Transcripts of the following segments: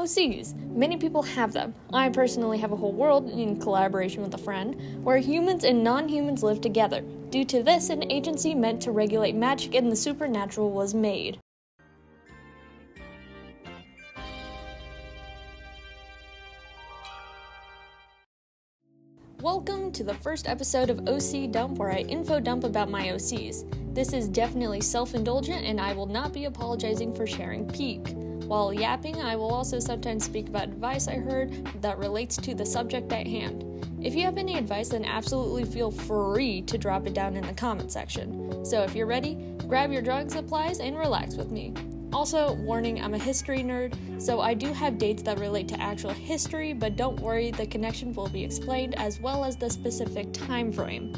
OCs. Many people have them. I personally have a whole world, in collaboration with a friend, where humans and non-humans live together. Due to this, an agency meant to regulate magic and the supernatural was made. Welcome to the first episode of OC Dump, where I info dump about my OCs. This is definitely self-indulgent, and I will not be apologizing for sharing peak. While yapping, I will also sometimes speak about advice I heard that relates to the subject at hand. If you have any advice, then absolutely feel free to drop it down in the comment section. So if you're ready, grab your drawing supplies and relax with me. Also, warning, I'm a history nerd, so I do have dates that relate to actual history, but don't worry, the connection will be explained as well as the specific time frame.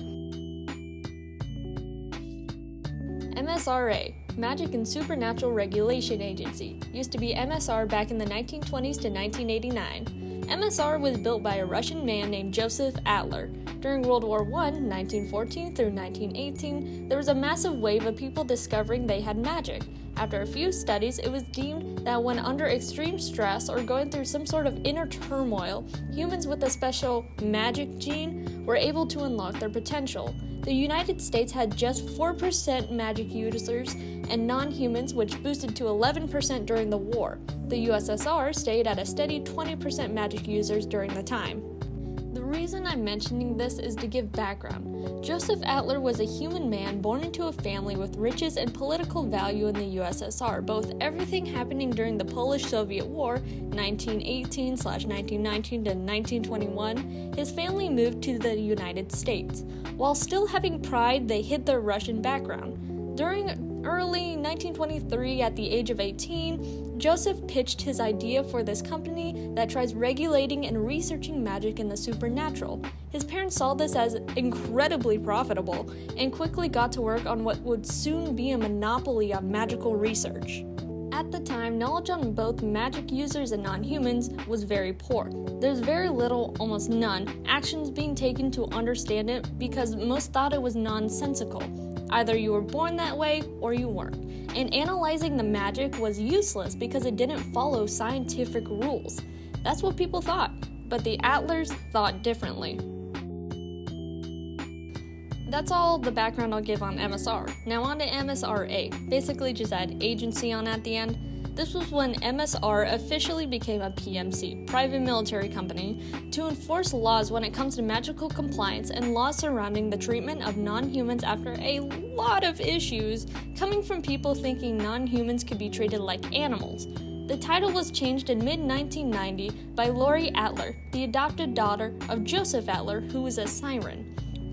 MSRA, Magic and Supernatural Regulation Agency, used to be MSR back in the 1920s to 1989. MSR was built by a Russian man named Joseph Adler. During World War I, 1914 through 1918, there was a massive wave of people discovering they had magic. After a few studies, it was deemed that when under extreme stress or going through some sort of inner turmoil, humans with a special magic gene were able to unlock their potential. The United States had just 4% magic users and non-humans, which boosted to 11% during the war. The USSR stayed at a steady 20% magic users during the time. The reason I'm mentioning this is to give background. Joseph Adler was a human man born into a family with riches and political value in the USSR, both everything happening during the Polish-Soviet War, 1918-1919 to 1921, his family moved to the United States. While still having pride, they hid their Russian background. During early 1923, at the age of 18, Joseph pitched his idea for this company that tries regulating and researching magic and the supernatural. His parents saw this as incredibly profitable and quickly got to work on what would soon be a monopoly on magical research. At the time, knowledge on both magic users and non-humans was very poor. There's very little, almost none, actions being taken to understand it because most thought it was nonsensical. Either you were born that way or you weren't. And analyzing the magic was useless because it didn't follow scientific rules. That's what people thought, but the Adlers thought differently. That's all the background I'll give on MSR. Now on to MSRA, basically just add agency on at the end. This was when MSR officially became a PMC, private military company, to enforce laws when it comes to magical compliance and laws surrounding the treatment of non-humans after a lot of issues coming from people thinking non-humans could be treated like animals. The title was changed in mid-1990 by Lori Adler, the adopted daughter of Joseph Adler, who was a siren.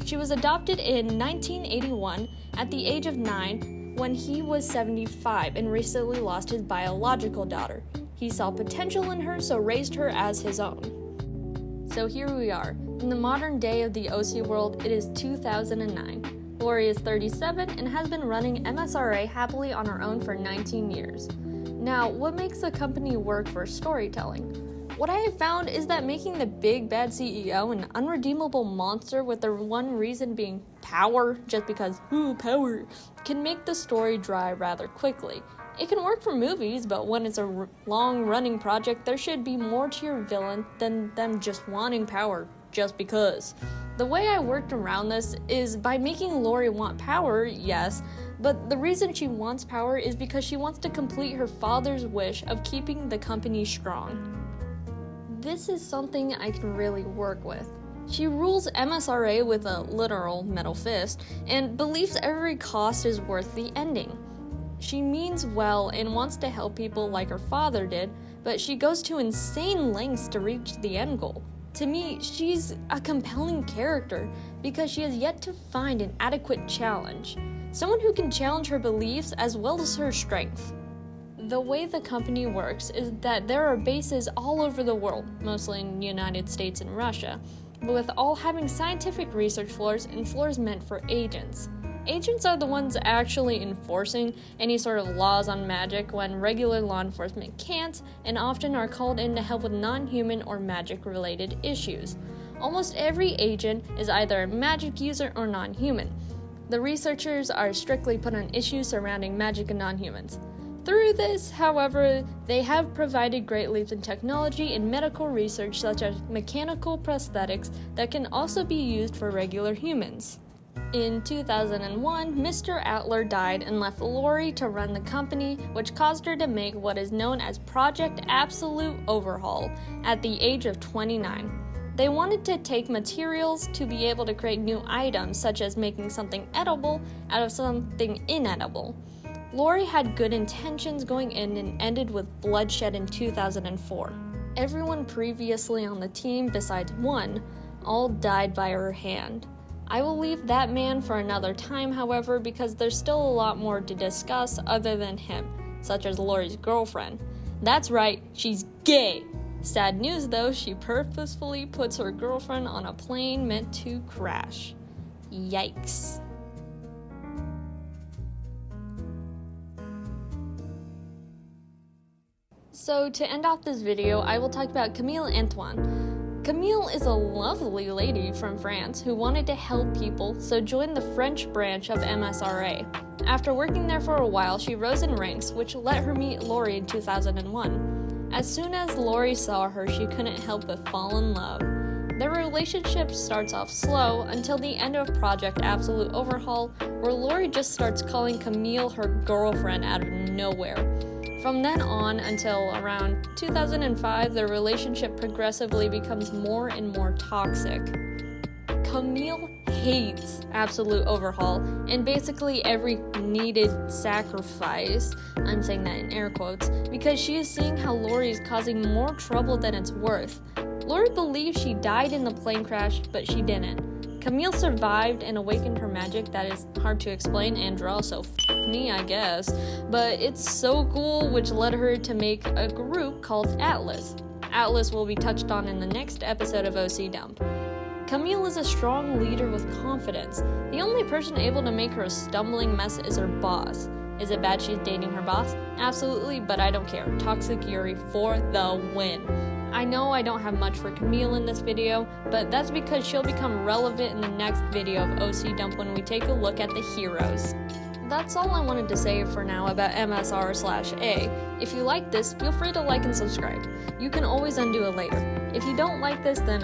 She was adopted in 1981 at the age of 9, when he was 75 and recently lost his biological daughter. He saw potential in her, so raised her as his own. So here we are. In the modern day of the OC world, it is 2009. Lori is 37 and has been running MSRA happily on her own for 19 years. Now, what makes the company work for storytelling? What I have found is that making the big bad CEO an unredeemable monster with their one reason being power, just because, power, can make the story dry rather quickly. It can work for movies, but when it's a long-running project, there should be more to your villain than them just wanting power just because. The way I worked around this is by making Lori want power, yes, but the reason she wants power is because she wants to complete her father's wish of keeping the company strong. This is something I can really work with. She rules MSRA with a literal metal fist and believes every cost is worth the ending. She means well and wants to help people like her father did, but she goes to insane lengths to reach the end goal. To me, she's a compelling character because she has yet to find an adequate challenge. Someone who can challenge her beliefs as well as her strength. The way the company works is that there are bases all over the world, mostly in the United States and Russia, with all having scientific research floors and floors meant for agents. Agents are the ones actually enforcing any sort of laws on magic when regular law enforcement can't, and often are called in to help with non-human or magic-related issues. Almost every agent is either a magic user or non-human. The researchers are strictly put on issues surrounding magic and non-humans. Through this, however, they have provided great leaps in technology and medical research such as mechanical prosthetics that can also be used for regular humans. In 2001, Mr. Adler died and left Lori to run the company, which caused her to make what is known as Project Absolute Overhaul at the age of 29. They wanted to take materials to be able to create new items, such as making something edible out of something inedible. Lori had good intentions going in and ended with bloodshed in 2004. Everyone previously on the team, besides one, all died by her hand. I will leave that man for another time, however, because there's still a lot more to discuss other than him, such as Lori's girlfriend. That's right, she's gay! Sad news though, she purposefully puts her girlfriend on a plane meant to crash. Yikes. So to end off this video, I will talk about Camille Antoine. Camille is a lovely lady from France who wanted to help people, so joined the French branch of MSRA. After working there for a while, she rose in ranks, which let her meet Lori in 2001. As soon as Lori saw her, she couldn't help but fall in love. Their relationship starts off slow until the end of Project Absolute Overhaul, where Lori just starts calling Camille her girlfriend out of nowhere. From then on until around 2005, their relationship progressively becomes more and more toxic. Camille hates Absolute Overhaul and basically every needed sacrifice, I'm saying that in air quotes, because she is seeing how Lori is causing more trouble than it's worth. Lori believes she died in the plane crash, but she didn't. Camille survived and awakened her magic that is hard to explain and draw, so me, I guess. But it's so cool, which led her to make a group called Atlas. Atlas will be touched on in the next episode of OC Dump. Camille is a strong leader with confidence. The only person able to make her a stumbling mess is her boss. Is it bad she's dating her boss? Absolutely, but I don't care. Toxic Yuri for the win. I know I don't have much for Camille in this video, but that's because she'll become relevant in the next video of OC Dump when we take a look at the heroes. That's all I wanted to say for now about MSR/A. If you like this, feel free to like and subscribe. You can always undo it later. If you don't like this, then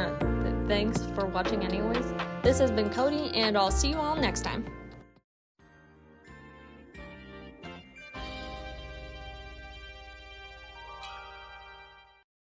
thanks for watching anyways. This has been Cody, and I'll see you all next time.